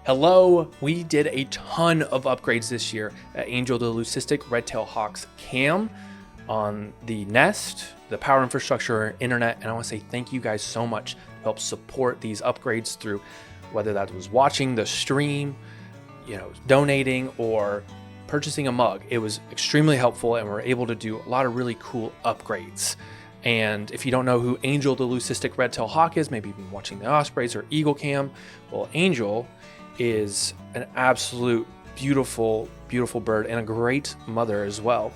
Hello, we did a ton of upgrades this year at Angel the Leucistic Red-tailed Hawk's cam on the Nest, the power infrastructure, internet, and I want to say thank you guys so much to help support these upgrades through whether that was watching the stream, donating, or purchasing a mug. It was extremely helpful and we're able to do a lot of really cool upgrades. And if you don't know who Angel the Leucistic Red-tailed Hawk is, maybe you've been watching the Ospreys or Eagle Cam, well, Angel is an absolute beautiful bird and a great mother as well.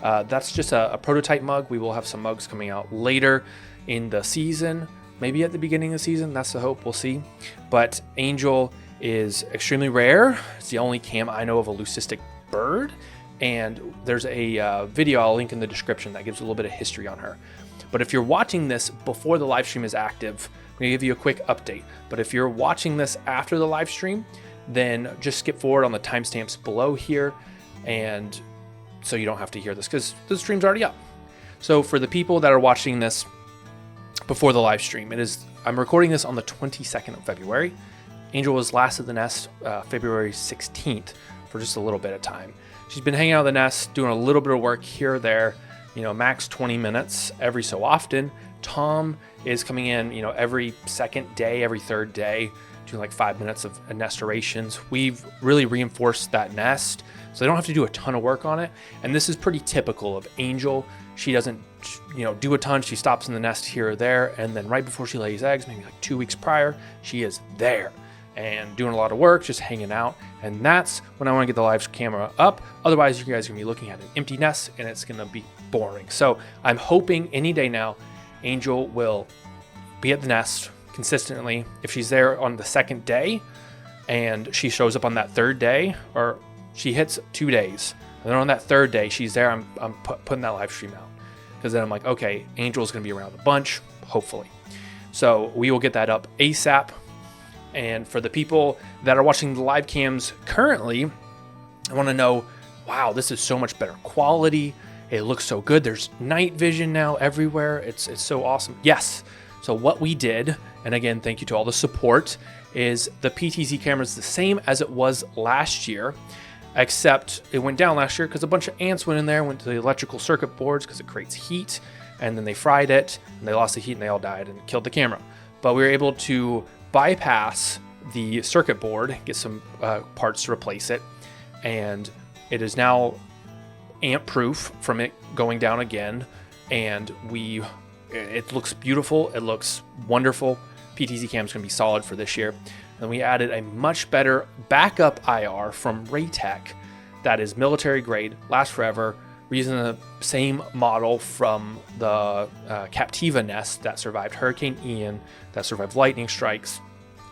That's just a prototype mug. We will have some mugs coming out later in the season, maybe at the beginning of the season. That's the hope. We'll see. But Angel is extremely rare. It's the only cam I know of a leucistic bird. And there's a video I'll link in the description that gives a little bit of history on her. But if you're watching this before the live stream is active, I'm gonna give you a quick update. But if you're watching this after the live stream, then just skip forward on the timestamps below here, and so you don't have to hear this because the stream's already up. So for the people that are watching this before the live stream, I'm recording this on the 22nd of February. Angel was last at the nest February 16th for just a little bit of time. She's been hanging out of the nest, doing a little bit of work here or there, max 20 minutes every so often. Tom is coming in, every second day, every third day, doing like 5 minutes of nestorations. We've really reinforced that nest, so they don't have to do a ton of work on it. And this is pretty typical of Angel. She doesn't, do a ton. She stops in the nest here or there, and then right before she lays eggs, maybe like 2 weeks prior, she is there and doing a lot of work, just hanging out. And that's when I want to get the live camera up. Otherwise, you guys are gonna be looking at an empty nest and it's gonna be boring. So I'm hoping any day now, Angel will be at the nest consistently. If she's there on the second day and she shows up on that third day, or she hits 2 days, and then on that third day she's there, I'm putting that live stream out. Because then I'm like, okay, Angel's gonna be around a bunch, hopefully. So we will get that up ASAP. And for the people that are watching the live cams currently, I want to know, wow, this is so much better quality. It looks so good. There's night vision now everywhere. It's so awesome. Yes. So what we did, and again, thank you to all the support, is the PTZ camera is the same as it was last year, except it went down last year because a bunch of ants went in there, went to the electrical circuit boards because it creates heat, and then they fried it, and they lost the heat, and they all died and killed the camera. But we were able to bypass the circuit board, get some parts to replace it, and it is now ant proof from it going down again. And it looks beautiful, it looks wonderful. PTZ cam is going to be solid for this year. And we added a much better backup IR from Raytech that is military grade, lasts forever. We're using the same model from the Captiva nest that survived Hurricane Ian, that survived lightning strikes,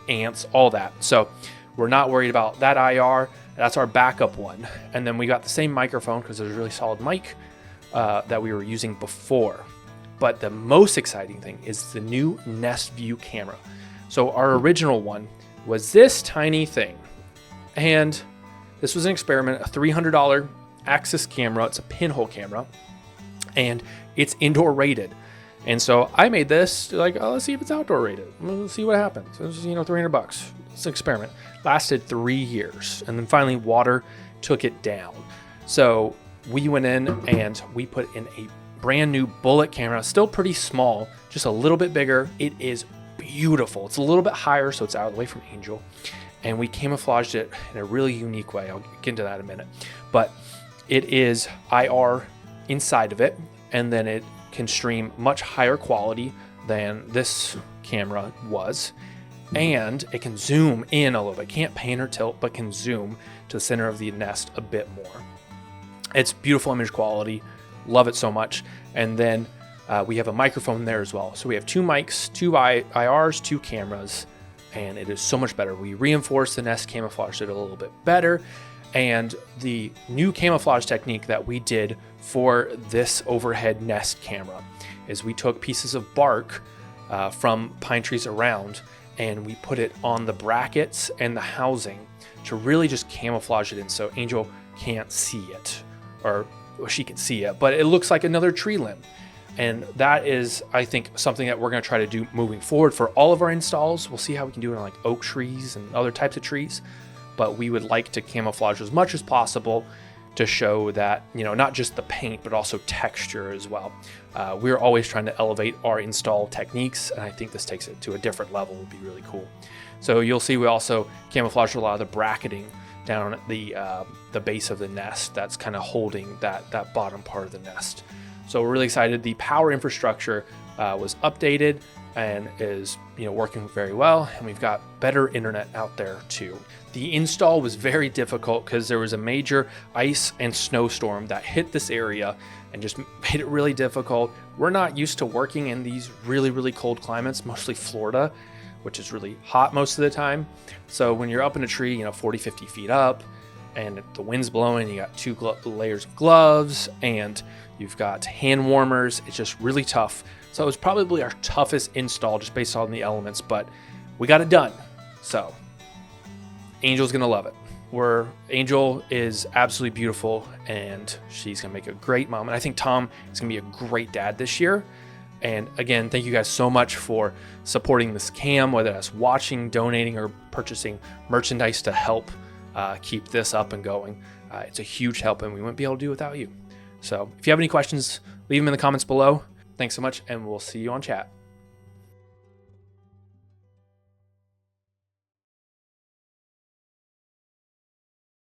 ants, all that. So we're not worried about that IR. That's our backup one. And then we got the same microphone because there's a really solid mic that we were using before. But the most exciting thing is the new Nest View camera. So our original one was this tiny thing. And this was an experiment, a $300 Axis camera. It's a pinhole camera, and it's indoor rated. And so I made this like, oh, let's see if it's outdoor rated. Let's see what happens. It was, $300. It's an experiment. Lasted 3 years, and then finally water took it down. So we went in and we put in a brand new bullet camera, still pretty small, just a little bit bigger. It is beautiful. It's a little bit higher, so it's out of the way from Angel, and we camouflaged it in a really unique way. I'll get into that in a minute, but it is IR inside of it, and then it can stream much higher quality than this camera was, and it can zoom in a little bit. Can't pan or tilt, but can zoom to the center of the nest a bit more. It's beautiful image quality. Love it so much. And then we have a microphone there as well. So we have 2 mics, 2 IRs, 2 cameras, and it is so much better. We reinforced the nest, camouflaged it a little bit better. And the new camouflage technique that we did for this overhead nest camera is we took pieces of bark from pine trees around, and we put it on the brackets and the housing to really just camouflage it in so Angel can't see it, or she can see it, but it looks like another tree limb. And that is, I think, something that we're going to try to do moving forward for all of our installs. We'll see how we can do it on like oak trees and other types of trees, but we would like to camouflage as much as possible to show that, you know, not just the paint, but also texture as well. We're always trying to elevate our install techniques, and I think this takes it to a different level. Would be really cool. So you'll see we also camouflage a lot of the bracketing down at the base of the nest that's kind of holding that bottom part of the nest. So we're really excited. The power infrastructure was updated and is, you know, working very well, and we've got better internet out there too. The install was very difficult because there was a major ice and snowstorm that hit this area and just made it really difficult. We're not used to working in these really, really cold climates, mostly Florida, which is really hot most of the time. So when you're up in a tree, you know, 40, 50 feet up, and the wind's blowing, you got two layers of gloves, and you've got hand warmers. It's just really tough. So it was probably our toughest install just based on the elements, but we got it done. So Angel's gonna love it. Angel is absolutely beautiful, and she's gonna make a great mom. And I think Tom is gonna be a great dad this year. And again, thank you guys so much for supporting this cam, whether that's watching, donating, or purchasing merchandise to help keep this up and going. It's a huge help, and we wouldn't be able to do it without you. So if you have any questions, leave them in the comments below. Thanks so much, and we'll see you on chat.